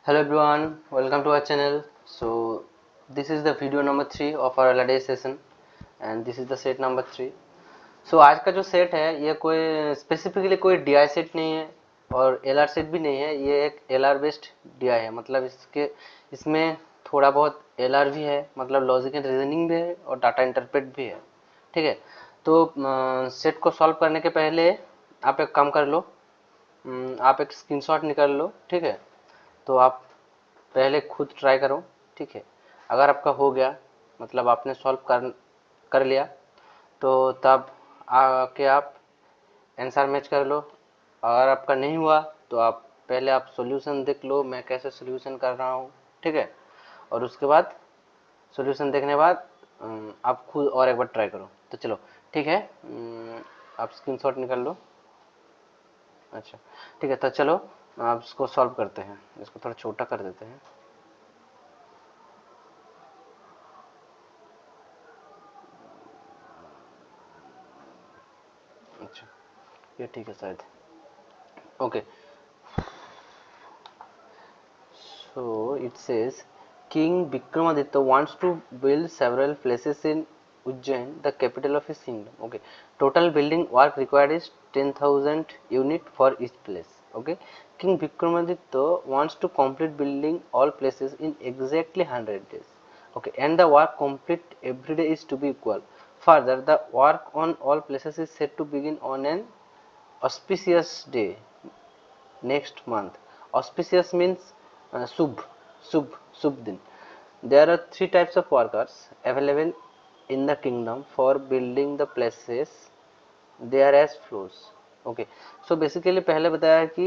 Hello everyone, welcome to our channel. So this is the video number 3 of our LRD session and this is the set number 3. So आज का जो set है ये कोई specifically कोई DI set नहीं है और LR सेट भी नहीं है, ये एक LR बेस्ड DI है। मतलब इसमें थोड़ा बहुत LR भी है, मतलब लॉजिक एंड रीजनिंग भी है और डाटा इंटरप्रेट भी है। ठीक है, तो सेट को सॉल्व करने के पहले आप एक काम कर लो, आप एक स्क्रीनशॉट निकाल लो। ठीक है, तो आप पहले खुद ट्राई करो। ठीक है, अगर आपका हो गया मतलब आपने सॉल्व कर लिया तो तब आके आप आंसर मैच कर लो। अगर आपका नहीं हुआ तो आप पहले आप सॉल्यूशन देख लो, मैं कैसे सॉल्यूशन कर रहा हूँ। ठीक है, और उसके बाद सॉल्यूशन देखने के बाद आप खुद और एक बार ट्राई करो। तो चलो ठीक है, आप स्क्रीनशॉट निकाल लो। अच्छा ठीक है, तो चलो आप इसको सॉल्व करते हैं। इसको थोड़ा छोटा कर देते हैं। अच्छा ये ठीक है शायद। Okay, so it says King Vikramaditya wants to build several places in Ujjain, the capital of his kingdom. Okay, total building work required is 10,000 unit for each place. Okay, King Vikramaditya wants to complete building all places in exactly 100 days. Okay, and the work complete every day is to be equal. Further, the work on all places is set to begin on an auspicious day next month. Auspicious means Subh, Subh din. There are three types of workers available in the kingdom for building the places. They are as follows. Okay, so basically पहले बताया कि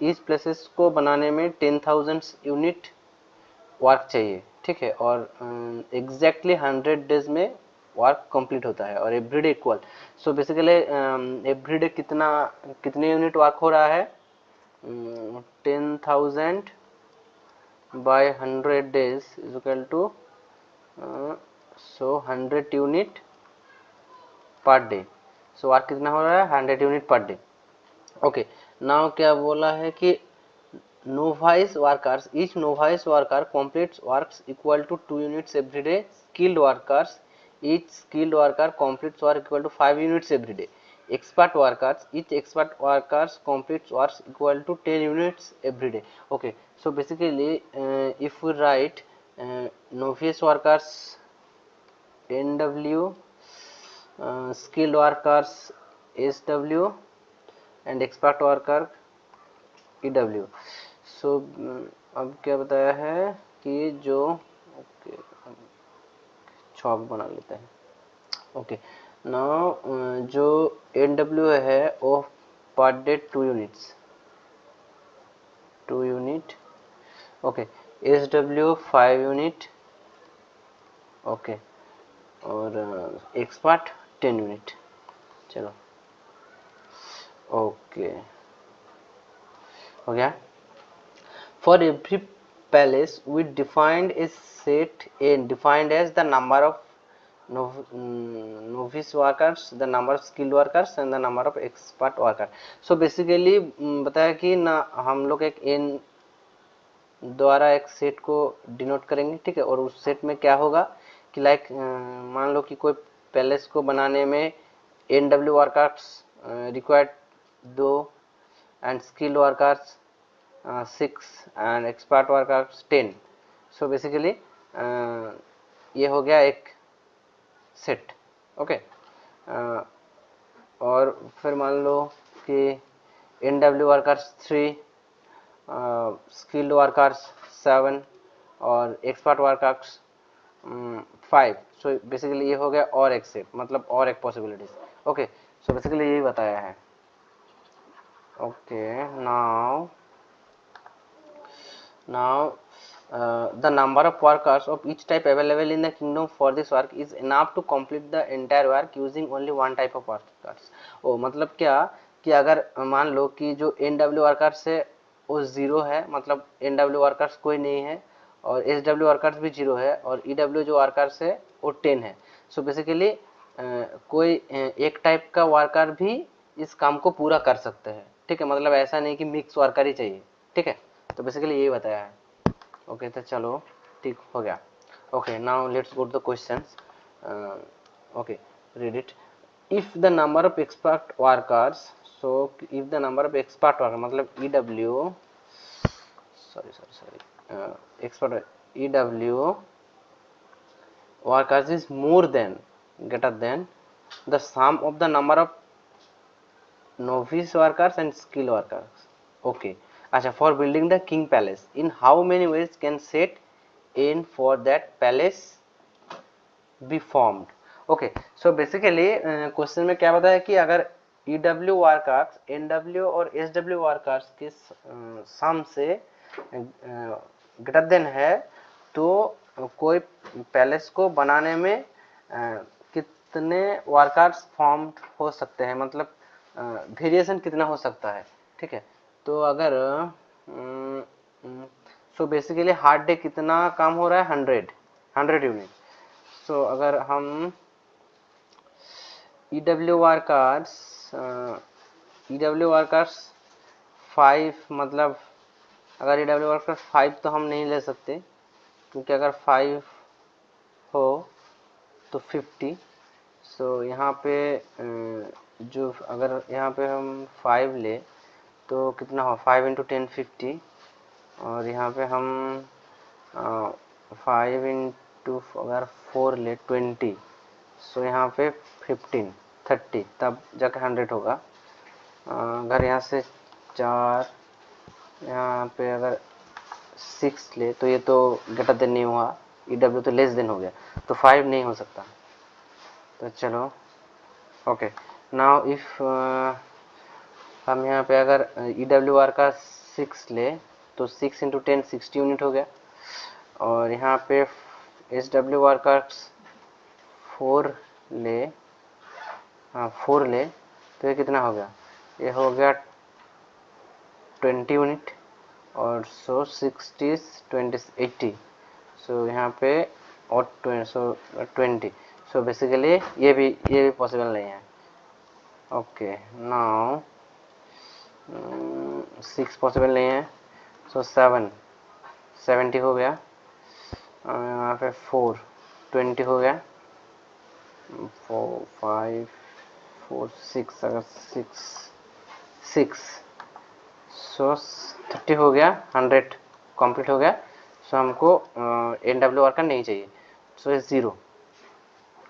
इस places को बनाने में 10,000 unit work चाहिए। ठीक है, और एग्जैक्टली 100 डेज में वर्क कंप्लीट होता है और everyday equal. So basically everyday कितने यूनिट वर्क हो रहा है? 10,000 by 100 days is equal to so 100 unit per day. So work कितना हो रहा है? 100 unit per day. Okay, now क्या बोला है कि novice workers, each novice worker completes works equal to 2 units every day. Skilled workers, each skilled worker completes work equal to 5 units every day. Expert workers, each expert workers completes works equal to 10 units every day. Okay, so basically if we write novice workers NW, skilled workers SW and expert worker EW. सो अब क्या बताया है कि जो okay चौक बना लेते हैं। Okay, now जो NW है वो per day 2 units, 2 unit. Okay, SW 5 unit. Okay, और एक्सपर्ट 10 यूनिट। चलो ओके, हो गया। For every palace we defined a set n defined as the number of novice workers, the number of skilled workers and the number of expert worker. So basically बताया कि ना हम लोग एक n द्वारा एक सेट को डिनोट करेंगे। ठीक है, और उस सेट में क्या होगा कि लाइक मान लो कि कोई पैलेस को बनाने में NW workers required 2 and skilled workers 6 and expert workers 10। So basically ये हो गया एक सेट। ओके, और फिर मान लो कि NW वर्कर्स 3, स्किल्ड वर्कर्स 7 और एक्सपर्ट वर्कर्स 5। सो बेसिकली ये हो गया और एक सेट, मतलब और एक पॉसिबिलिटीज। ओके, सो बेसिकली यही बताया है। Okay, now the number of workers of each type available in the kingdom for this work is enough to complete the entire work using only one type of workers. ओ मतलब क्या कि अगर मान लो कि जो NW वर्कर्स है वो 0 है, मतलब NW वर्कर्स कोई नहीं है, और SW वर्कर्स भी 0 है, और EW जो वर्कर्स है वो 10 है। सो बेसिकली कोई एक टाइप का वर्कर भी इस काम को पूरा कर सकते हैं। ठीक है, मतलब ऐसा नहीं कि मिक्स वर्कर ही चाहिए। ठीक है, तो बेसिकली यही बताया है। ओके तो चलो ठीक हो गया। Okay now let's go to the questions. Okay read it. If the number of expert workers, so if the number of expert worker मतलब EW, sorry expert EW workers is more than, greater than the sum of the number of novice workers and skilled workers. Okay, अच्छा, for building the king palace, in how many ways can set in for that palace be formed? Okay, so basically question में क्या बताया कि अगर EW workers NW और SW workers के सम से greater than है तो कोई पैलेस को बनाने में कितने वर्कर्स फॉर्म हो सकते हैं, मतलब वेरिएशन कितना हो सकता है। ठीक है, तो अगर सो बेसिकली हार्ड डे कितना काम हो रहा है, 100 यूनिट। सो अगर हम EW वर्कर्स 5, मतलब अगर EW वर्कर्स 5 तो हम नहीं ले सकते, क्योंकि अगर 5 हो तो 50। सो यहाँ पे जो अगर यहाँ पे हम 5 ले तो कितना हो, 5 इंटू 10 50, और यहाँ पे हम 5 इंटू अगर 4 ले 20, सो यहाँ पे 15 30 तब जाकर 100 होगा। अगर यहाँ से 4 यहाँ पे अगर 6 ले तो ये तो ग्रेटर देन नहीं हुआ, EW तो लेस देन हो गया, तो 5 नहीं हो सकता। तो चलो ओके नाउ इफ हम यहाँ पे अगर EWR का 6 ले तो 6 इंटू 10 60 यूनिट हो गया, और यहाँ पे SWR का 4 ले, हाँ 4 ले तो ये कितना हो गया, ये हो गया 20 यूनिट, और सो 60 20 80, सो यहाँ पे और 20, सो बेसिकली ये भी पॉसिबल नहीं है। ओके नाउ 6 पॉसिबल नहीं है, सो 70 हो गया, यहाँ पे 4 20 हो गया, 4 5 4 6 अगर 6 सो 30 हो गया, 100 कंप्लीट हो गया। सो हमको NWR का नहीं चाहिए, सो इज 0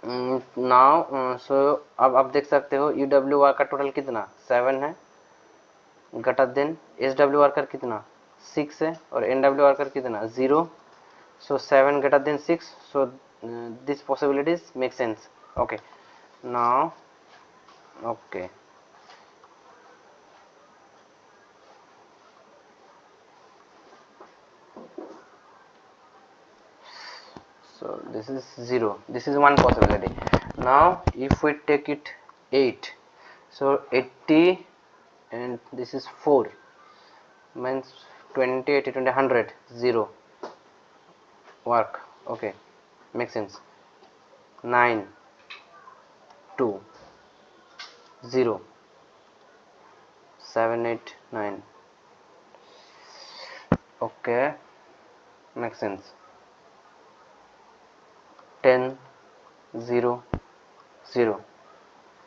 नाउ। सो अब देख सकते हो EWR का टोटल कितना 7 है, ग्रेटर देन SWR का कितना 6 है, और NWR का कितना 0, सो 7 greater than 6, so this possibilities make sense. Okay now okay so this is 0, this is one possibility. Now if we take it 8, so 80 and this is 4 means 20 80 20 100 0 work. Okay, makes sense. 9 2 0 7 8 9, okay, makes sense. 10 0 0,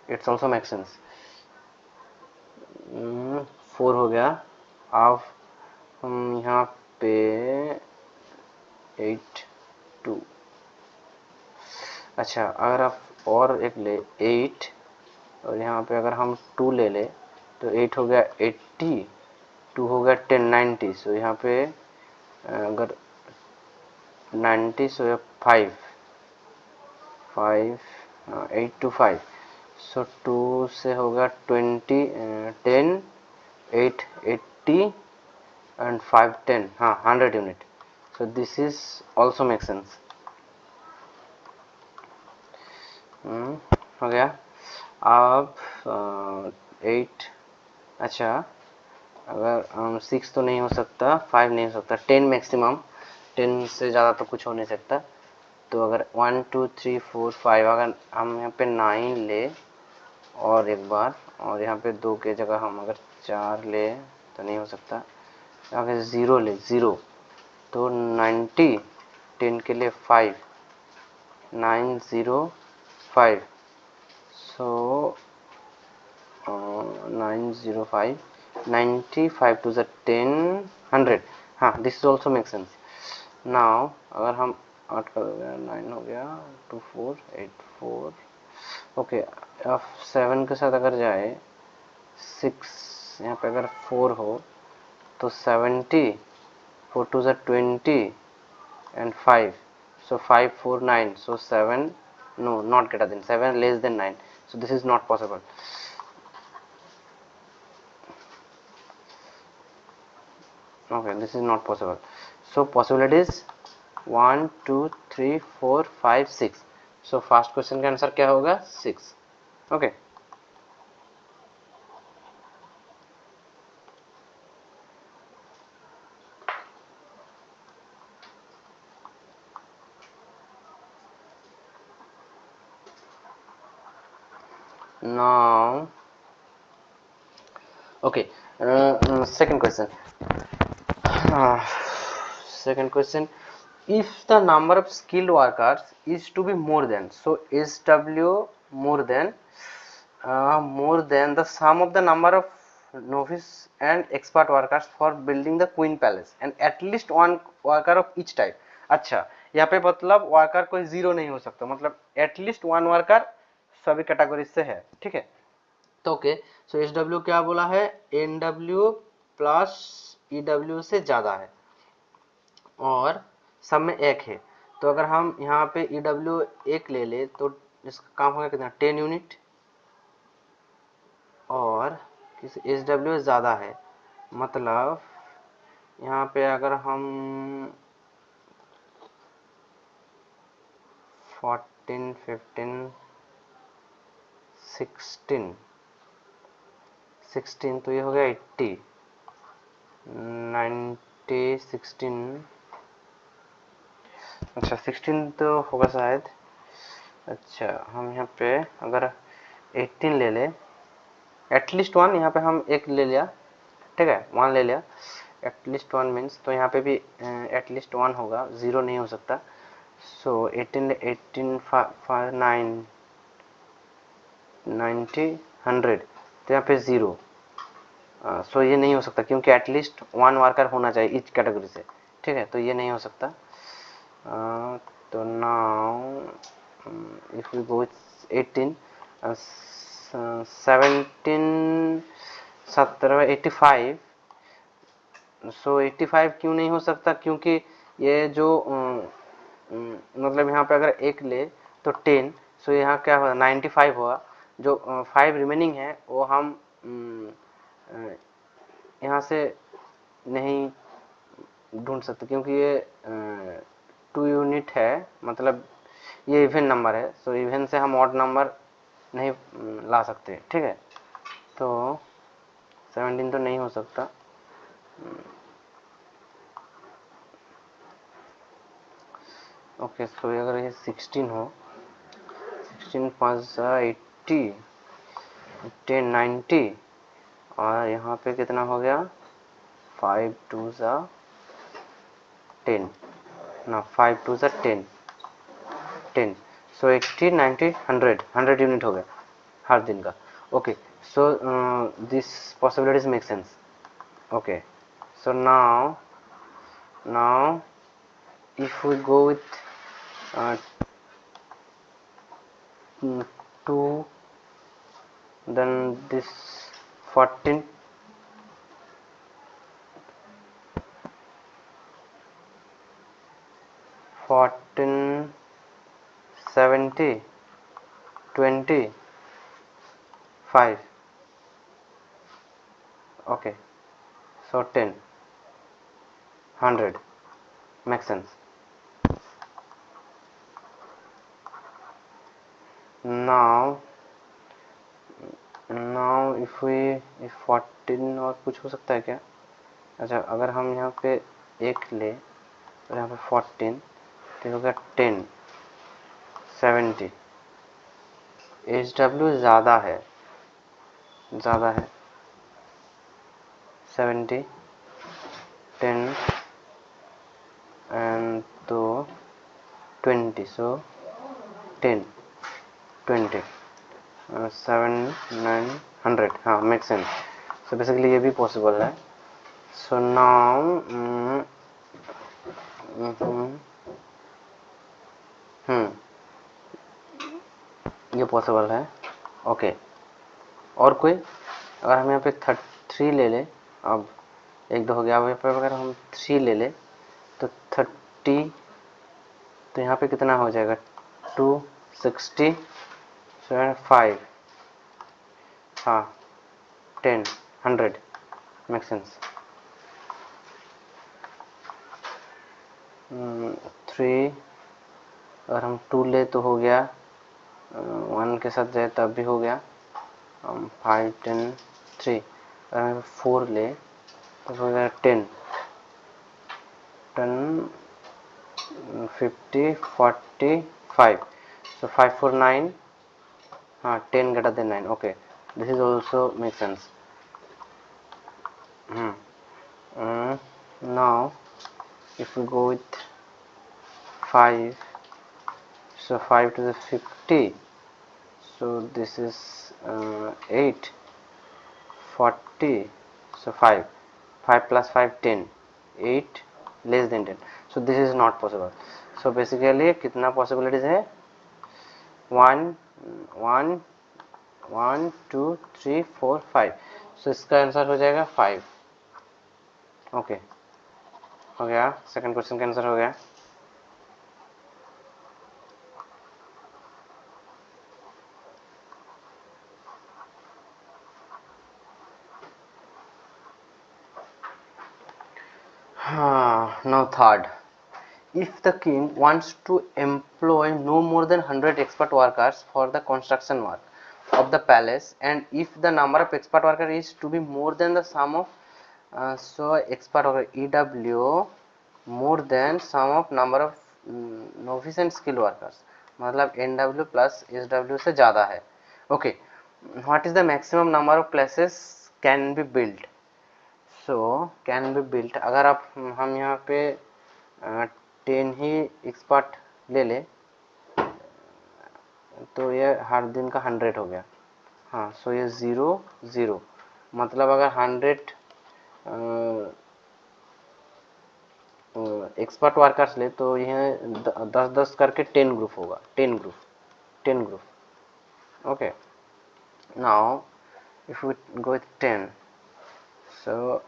it's also makes sense. 4 हो गया, अब हम यहाँ पे 8 2, अच्छा अगर आप और एक ले 8, और यहाँ पे अगर हम 2 ले ले तो 8 हो गया 80, 2 हो गया 10 90, सो यहाँ पे अगर 90 सो 5 5 8 to 5, सो 2 से हो गया 20 10 8 80 एंड 5 10, हाँ 100 unit, so this is also make sense. हो गया। अब 8, अच्छा अगर 6 तो नहीं हो सकता, 5 नहीं हो सकता, 10 मैक्सिमम, 10 से ज़्यादा तो कुछ हो नहीं सकता। तो अगर 1 2 3 4 5, अगर हम यहाँ पे 9 ले और एक बार, और यहाँ पे 2 के जगह हम अगर 4 ले तो नहीं हो सकता, अगर 0 ले 0 तो 90, 10 के लिए 5, 905, सो 905, 95 टू द 10, 100। हाँ, this is also make sense. Now अगर हम 8 का हो गया, 9 हो गया, 2 4 8 4, ओके। अब 7 के साथ अगर जाए 6, यहाँ पे अगर 4 हो तो 70, 4 to the 20 and 5, so 5 4 9, so 7, no, not greater than 7, less than 9, so this is not possible. Okay, this is not possible. So possibility is 1 2 3 4 5 6, so first question का आंसर क्या होगा? 6। okay, now okay, second question. Second question, if the number of skilled workers is to be more than, so SW more than the sum of the number of novice and expert workers for building the Queen Palace and at least one worker of each type। अच्छा, यहाँ पे मतलब worker कोई zero नहीं हो सकता, मतलब at least one worker सभी कैटेगरी से है, ठीक है। तो ओके, सो एस डब्ल्यू क्या बोला है? N W plus E W से ज़्यादा है और सब में एक है। तो अगर हम यहाँ पे ई डब्ल्यू एक ले ले तो इसका काम होगा कितना? 10 यूनिट। और किस एस डब्ल्यू ज़्यादा है, मतलब यहाँ पे अगर हम 14 15 16 तो ये हो गया 80 90 16, अच्छा 16 तो होगा शायद। अच्छा, हम यहाँ पे अगर 18 ले ले, एटलीस्ट वन, यहाँ पे हम एक ले लिया, ठीक है, वन ले लिया, एटलीस्ट वन मीन्स, तो यहाँ पे भी एटलीस्ट वन होगा, ज़ीरो नहीं हो सकता। सो 18 18 9 90 100, तो यहाँ पे ज़ीरो, सो ये नहीं हो सकता क्योंकि एटलीस्ट वन वर्कर होना चाहिए ईच कैटेगरी से, ठीक है, तो ये नहीं हो सकता। तो नाउ इफ यू गो 18 17 17 85, सो 85 क्यों नहीं हो सकता? क्योंकि ये जो मतलब यहाँ पे अगर एक ले तो 10, सो यहाँ क्या होगा? 95 होगा। जो 5 रिमेनिंग है वो हम यहाँ से नहीं ढूंढ सकते क्योंकि ये 2 यूनिट है, मतलब ये इवन नंबर है, सो इवन से हम ऑड नंबर नहीं ला सकते, ठीक है। तो 17 तो नहीं हो सकता। ओके, सो अगर ये 16 हो, 16 5 80, 10 90, और यहाँ पे कितना हो गया? 5 2 10, ना 5 2 10 10, सो 80 90 100 100 यूनिट हो गया हर दिन का। Okay, so this possibilities make sense. Okay, so now if we go with 2, then this 14 70 20 5, okay, so 10 100 makes sense। now if 14 और कुछ हो सकता है क्या? अच्छा, अगर हम यहाँ पे एक ले और यहाँ पे 14, तो होगा 10 70, एच डब्ल्यू ज़्यादा है 70, 10 and तो 20, so 10 20 7 9 100, हाँ मेक सेंस। सो बेसिकली ये भी पॉसिबल है। सो नाउ ये पॉसिबल है। ओके, और कोई? अगर हम यहाँ पे 3 ले लें, अब 1 2 हो गया, अब यहाँ पे अगर हम 3 ले लें तो 30, तो यहाँ पे कितना हो जाएगा? 260 5, हाँ 10 100, मेक सेंस। 3, अगर हम 2 ले तो हो गया, 1 के साथ जाए तब भी हो गया, 5 10 3। अगर हम 4 ले तो हो गया 10 50 45, so 5 4 9, हाँ 10 greater than 9, okay, this is also makes sense. Now if we go with 5, so 5 to the 50, so this is 8 40, so 5 plus 5 10, 8 less than 10, so this is not possible. So basically कितना possibilities है? 1 1 1 2 3 4 5, so इसका answer हो जाएगा 5। Okay, हो गया, second question का answer हो गया। हाँ, now third, if the king wants to employ no more than 100 expert workers for the construction work of the palace, and if the number of expert workers is to be more than the sum of so expert worker EW more than sum of number of novice and skilled workers, मतलब NW plus SW से ज़्यादा है। Okay, what is the maximum number of places can be built? So can be built, अगर आप हम यहाँ पे 10 ही expert ले लें तो ये हर दिन का 100 हो गया। हाँ, सो ये 0 0, मतलब अगर 100 एक्सपर्ट वर्कर्स ले तो यह 10 10 करके 10 ग्रुप होगा, 10 group. Okay, now if we go with 10, so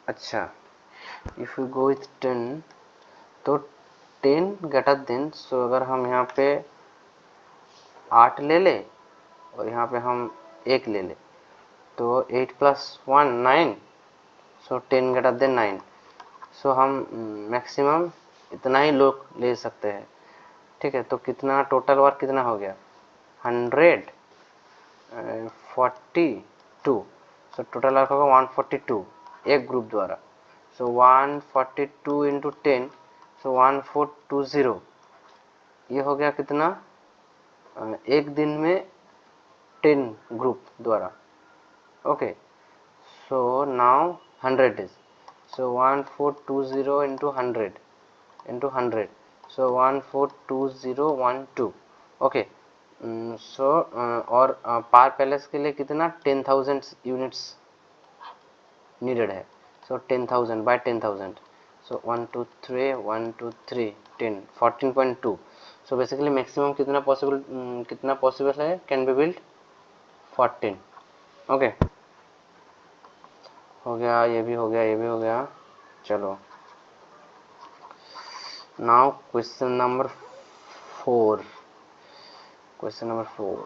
अच्छा, इफ यू गो विथ 10 तो 10 ग्रेटर देन, सो अगर हम यहाँ पे 8 ले ले और यहाँ पे हम 1 ले ले तो 8 प्लस 1 9, सो 10 ग्रेटर देन 9, सो हम मैक्सिमम इतना ही लोग ले सकते हैं। ठीक है, तो कितना टोटल वर्क कितना हो गया? 100 42, सो टोटल वर्क होगा 142 एक ग्रुप द्वारा। सो 142 इंटू 10, सो 1420, ये हो गया कितना? एक दिन में 10 ग्रुप द्वारा। Okay, so now 100 is, so 1420 into 100, so 142012। Okay, so और पार पैलेस के लिए कितना? 10,000 यूनिट्स नीडेड है। सो 10,000 बाय 10,000, सो 1 2 3 1 2 3 10 14.2। सो बेसिकली मैक्सिमम कितना पॉसिबल है कैन बी बिल्ड? 14। ओके, हो गया, ये भी हो गया, ये भी हो गया। चलो, now question number 4, question number 4।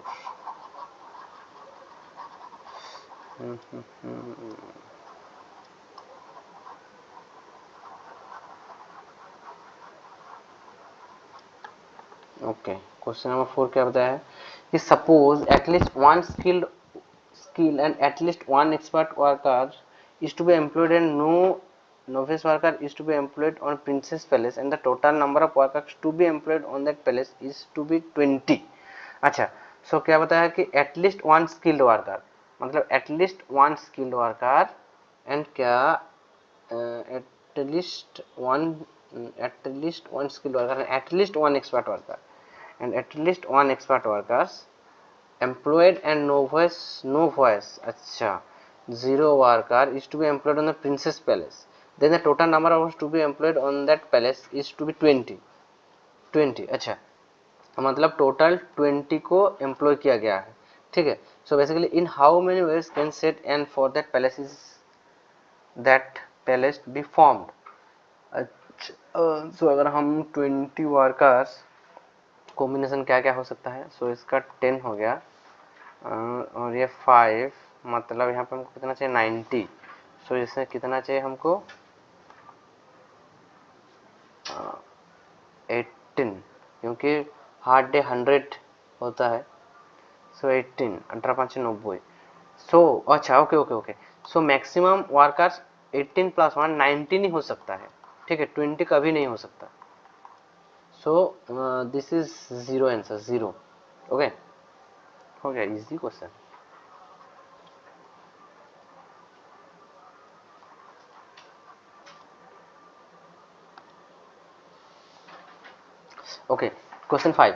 Okay, question number 4 क्या बताया है कि suppose at least one skill and at least one expert worker is to be employed and no novice worker is to be employed on Princess Palace, and the total number of workers to be employed on that palace is to be 20। अच्छा, सो क्या बताया कि at least one skilled worker, मतलब at least one skilled worker and क्या at least one skilled worker and at least one expert worker and at least one expert workers employed and no voice अच्छा 0 worker is to be employed on the princess palace, then the total number of to be employed on that palace is to be 20 अच्छा मतलब total 20 को employ किया गया है, ठीक है। So basically in how many ways can set and for that places is that places be formed. So अगर हम 20 वर्कर्स कॉम्बिनेशन क्या क्या हो सकता है, सो इसका 10 हो गया और ये 5 मतलब यहाँ पे हमको कितना चाहिए 90। सो इसमें कितना चाहिए हमको 18 क्योंकि हार्ड डे 100 होता है। सो 18 18 5 90। सो अच्छा okay okay okay. So maximum workers 18 plus 1 19 ही हो सकता है, ठीक है, 20 कभी नहीं हो सकता। So this is 0 answer 0। Okay हो गया easy question. Okay question 5,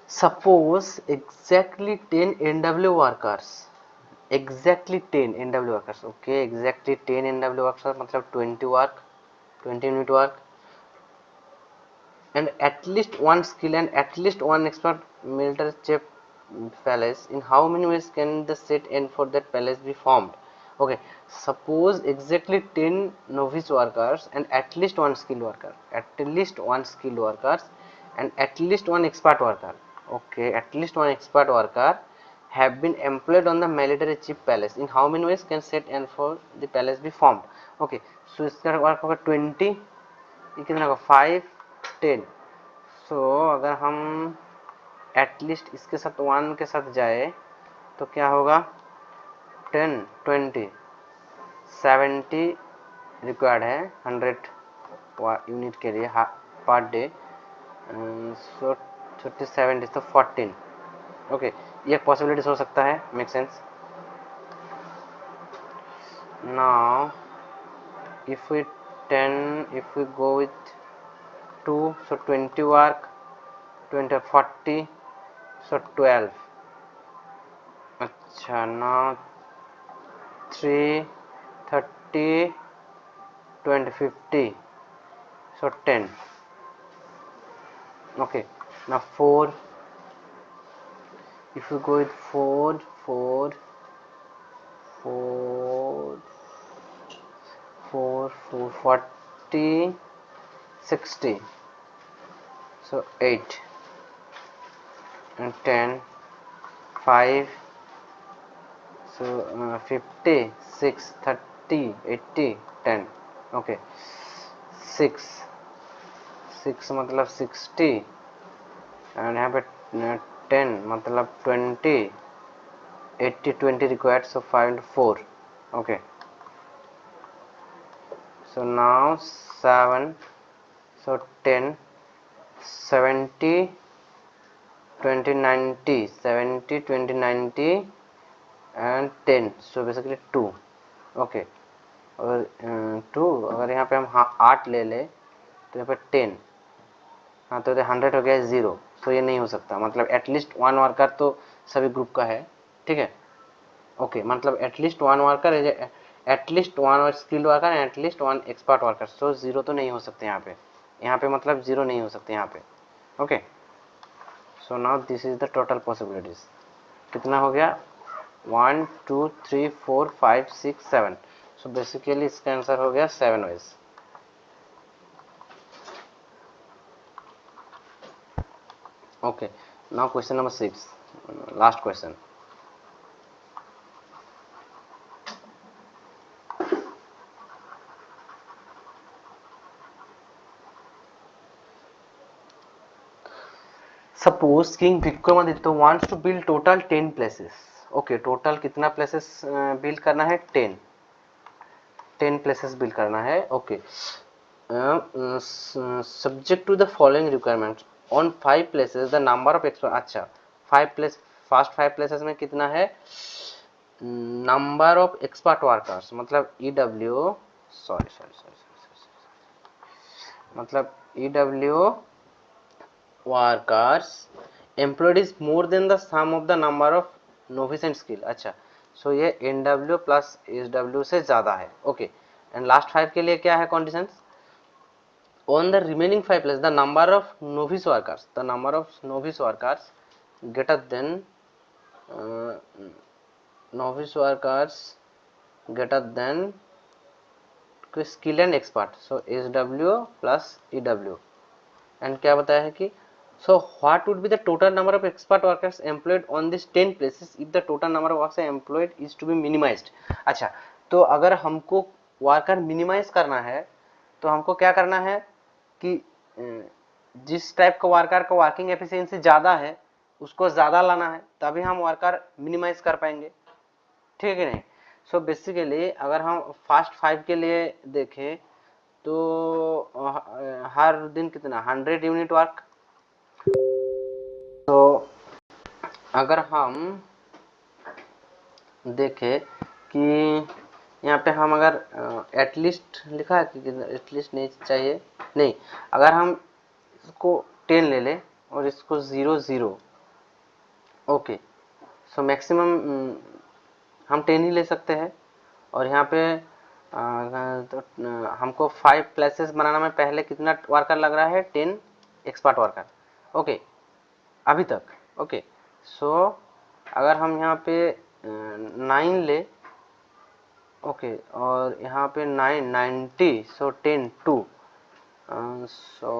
suppose exactly 10 NW workers, exactly 10 NW workers, okay exactly 10 NW workers मतलब 20 unit work and at least one skill and at least one expert military chef palace, in how many ways can the set end for that palace be formed? Okay, suppose exactly 10 novice workers and at least one skilled worker, at least one skilled workers and at least one expert worker, okay, at least one expert worker have been employed on the military chief palace, in how many ways can set end for the palace be formed? Okay, so इसका work होगा 20, ये कितना होगा 5 10। सो अगर हम at least इसके साथ 1 के साथ जाए तो क्या होगा 10 20 70 रिक्वायर्ड है 100 यूनिट के लिए पर डे। सो 30 70 तो 14। ओके ये एक पॉसिबिलिटीज हो सकता है, make sense. Now if we go with 2, so 20 work 20 40, so 12। अच्छा now 3 30 20 50, so 10। okay now 4, if you go with 4 4 4 4 4 40 60, so 8 and 10 5, so 50 6 30 80 10। okay 6 6 मतलब 60 एंड यहाँ पे 10 मतलब 20 80 20 required, so 5 into 4। okay so now 7, so 10 70 20 90 70 20 90 and 10, so basically 2। okay और 2 अगर यहाँ पे हम 8 ले ले तो यहाँ पे 10, हाँ तो 100 हो गया 0। तो ये नहीं हो सकता, मतलब एटलीस्ट 1 वर्कर तो सभी ग्रुप का है, ठीक है। ओके मतलब at least 1 worker, at least 1 skilled worker and at least 1 expert worker, so 0 तो नहीं हो सकते यहाँ पे मतलब 0 नहीं हो सकते यहाँ पे। Okay so now this is the total possibilities. कितना हो गया 1 2 3 4 5 6 7। सो बेसिकली इसका आंसर हो गया 7 ways. okay now question number 6, last question। Suppose king Vikramaditya wants to build total 10 places. Okay total कितना प्लेसेस बिल्ड करना है 10 प्लेसेस बिल्ड करना है। Okay subject to the following requirements on 5 places the number of expert. अच्छा 5 place first 5 places में कितना है number of expert workers, मतलब EW, मतलब EW workers employed is more than the some of the number of novice and skill. अच्छा, सो ये NW plus SW से ज़्यादा है। ओके, एंड लास्ट 5 के लिए क्या है condition? On the remaining 5 plus the number of novice workers greater than uh, novice workers greater than skill and expert, so SW plus EW। And क्या बताया है कि so what would be the total number of expert workers employed on this 10 places if the total number of workers employed is to be minimized. अच्छा, तो अगर हमको worker minimise करना है तो हमको क्या करना है कि जिस टाइप का वर्कर का वर्किंग एफिशिएंसी ज़्यादा है उसको ज़्यादा लाना है, तभी हम वर्कर मिनिमाइज कर पाएंगे, ठीक है नहीं? सो बेसिकली अगर हम फर्स्ट 5 के लिए देखें तो हर दिन कितना 100 यूनिट वर्क। तो अगर हम देखें कि यहाँ पे हम अगर एटलीस्ट लिखा है कि एटलीस्ट नहीं चाहिए, नहीं, अगर हम इसको 10 ले लें और इसको 0 0, ओके, सो मैक्सिमम हम 10 ही ले सकते हैं। और यहाँ पे तो हमको 5 प्लेसेस बनाना में पहले कितना वर्कर लग रहा है? 10 एक्सपर्ट वर्कर, ओके, अभी तक। ओके, सो अगर हम यहाँ पे 9 ले, ओके, और यहाँ पे 90, सो 10 2, सो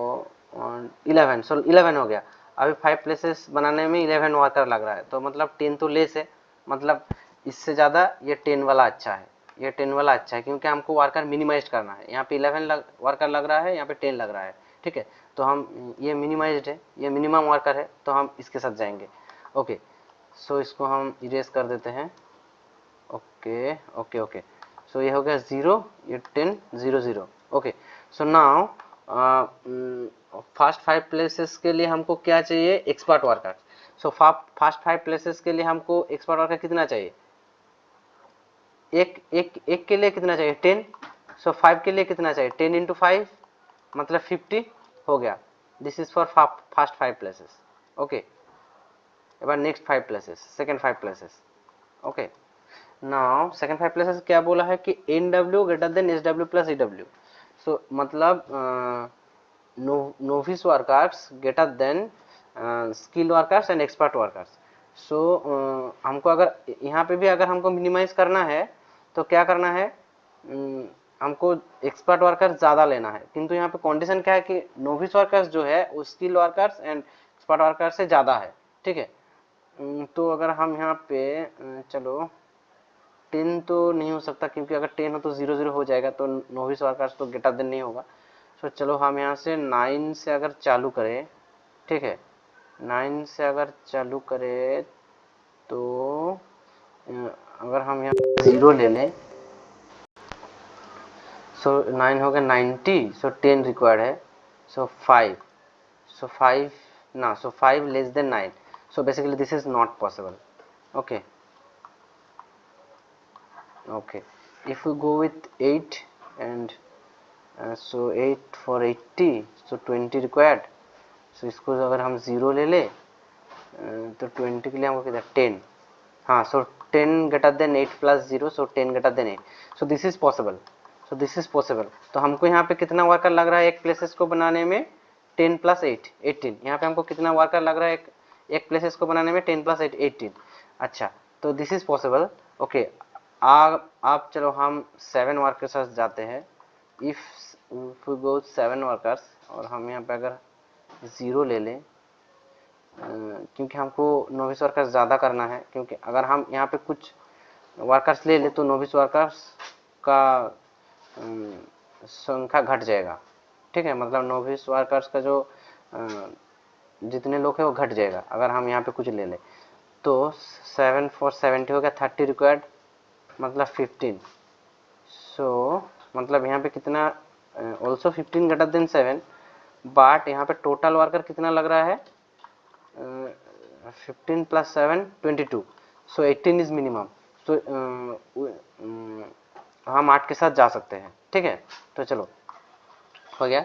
11, सो 11 हो गया। अभी 5 प्लेसेस बनाने में 11 वर्कर लग रहा है, तो मतलब 10 तो लेस है, मतलब इससे ज़्यादा ये 10 वाला अच्छा है, ये 10 वाला अच्छा है, क्योंकि हमको वर्कर मिनिमाइज करना है। यहाँ पे 11 वर्कर लग रहा है, यहाँ पे 10 लग रहा है, ठीक है? तो हम ये मिनिमाइज्ड है, ये मिनिमम वर्कर है, तो हम इसके साथ जाएंगे। ओके, सो इसको हम इरेज कर देते हैं। ओके ओके ओके, सो ये हो गया 0, ये 10 0 0। Okay, so now first 5 places के लिए हमको क्या चाहिए? Expert worker. So first 5 places के लिए हमको एक्सपर्ट वर्कर कितना चाहिए? एक के लिए कितना चाहिए? 10। सो 5 के लिए कितना चाहिए? 10 इंटू 5 मतलब 50 हो गया। This is for first 5 places. Okay, एबार next 5 places, second 5 places. Okay, now second 5 places क्या बोला है कि NW greater than SW plus EW। So मतलब novice workers greater than skill workers and expert workers. So हमको अगर यहाँ पे भी अगर हमको मिनिमाइज करना है तो क्या करना है? हमको एक्सपर्ट वर्कर्स ज़्यादा लेना है, किंतु यहाँ पे कंडीशन क्या है कि नोविस वर्कर्स जो है वो skill workers and expert workers से ज़्यादा है, ठीक है? तो अगर हम यहाँ पे चलो 10 तो नहीं हो सकता, क्योंकि अगर 10 हो तो 0 0 हो जाएगा, तो नोविस वर्कर्स तो ग्रेटर देन नहीं होगा। सो चलो हम यहाँ से 9 से अगर चालू करें, ठीक है, 9 से अगर चालू करें तो अगर हम यहाँ 0 ले लें, सो 9 हो गया 90, सो 10 रिक्वायर्ड है, सो 5, सो 5 ना, सो 5 less than 9, so basically this is not possible. Okay okay, if we go with 8 and so 8 for 80, so 20 required। so इसको अगर हम 0 ले ले तो 20 के लिए हमको कितना 10, हाँ, so 10 greater than 8 plus 0, so 10 greater than 8, so this is possible, so this is possible। तो हमको यहाँ पे कितना वर्कर लग रहा है एक प्लेसेस को बनाने में? 10 plus 8 18। यहाँ पे हमको कितना वर्कर लग रहा है एक प्लेसेस को बनाने में? 10 plus 8 18। अच्छा, तो दिस इज पॉसिबल। ओके, आप चलो हम 7 वर्कर्स के साथ जाते हैं। इफ वी गो 7 वर्कर्स और हम यहाँ पे अगर 0 ले लें, क्योंकि हमको नोविस वर्कर्स ज़्यादा करना है, क्योंकि अगर हम यहाँ पे कुछ वर्कर्स ले लें तो नोविस वर्कर्स का संख्या घट जाएगा, ठीक है? मतलब नोविस वर्कर्स का जो जितने लोग हैं वो घट जाएगा अगर हम यहाँ पे कुछ ले लें। तो 7 for 70 हो गया, 30 रिक्वायर्ड मतलब 15। सो मतलब यहाँ पे कितना? ऑल्सो 15 ग्रेटर देन 7, बट यहाँ पे टोटल वर्कर कितना लग रहा है? 15 plus 7 22, सो 18 इज मिनिमम। तो हम 8 के साथ जा सकते हैं, ठीक है। तो चलो हो गया।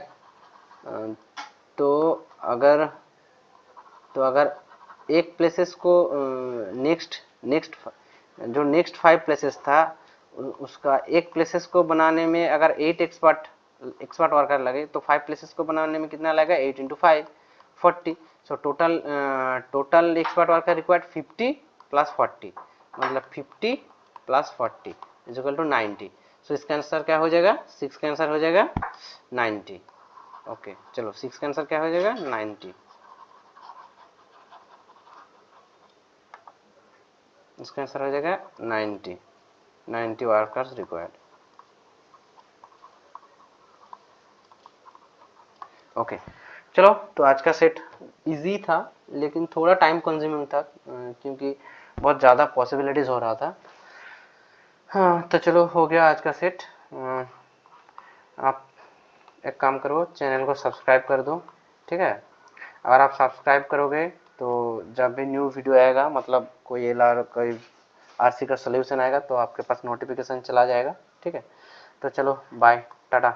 तो अगर एक प्लेसेस को नेक्स्ट नेक्स्ट जो नेक्स्ट 5 प्लेसेस था उसका एक प्लेसेस को बनाने में अगर 8 एक्सपर्ट वर्कर लगे तो 5 प्लेसेस को बनाने में कितना लगेगा, 8 into 5 40। So total expert worker required 50 plus 40, मतलब 50 प्लस 40 इज इक्वल टू 90। सो इसका आंसर क्या हो जाएगा, 6 का आंसर हो जाएगा 90। ओके चलो 6 का आंसर क्या हो जाएगा, 90। इसका आंसर हो जाएगा 90 वर्कर्स रिक्वायर्ड। ओके चलो, तो आज का सेट इजी था लेकिन थोड़ा टाइम कंज्यूमिंग था क्योंकि बहुत ज़्यादा पॉसिबिलिटीज हो रहा था। हाँ तो चलो हो गया आज का सेट। आप एक काम करो, चैनल को सब्सक्राइब कर दो, ठीक है। अगर आप सब्सक्राइब करोगे तो जब भी न्यू वीडियो आएगा, मतलब कोई एलआर कोई आरसी का सोल्यूशन आएगा तो आपके पास नोटिफिकेशन चला जाएगा, ठीक है। तो चलो बाय टाटा।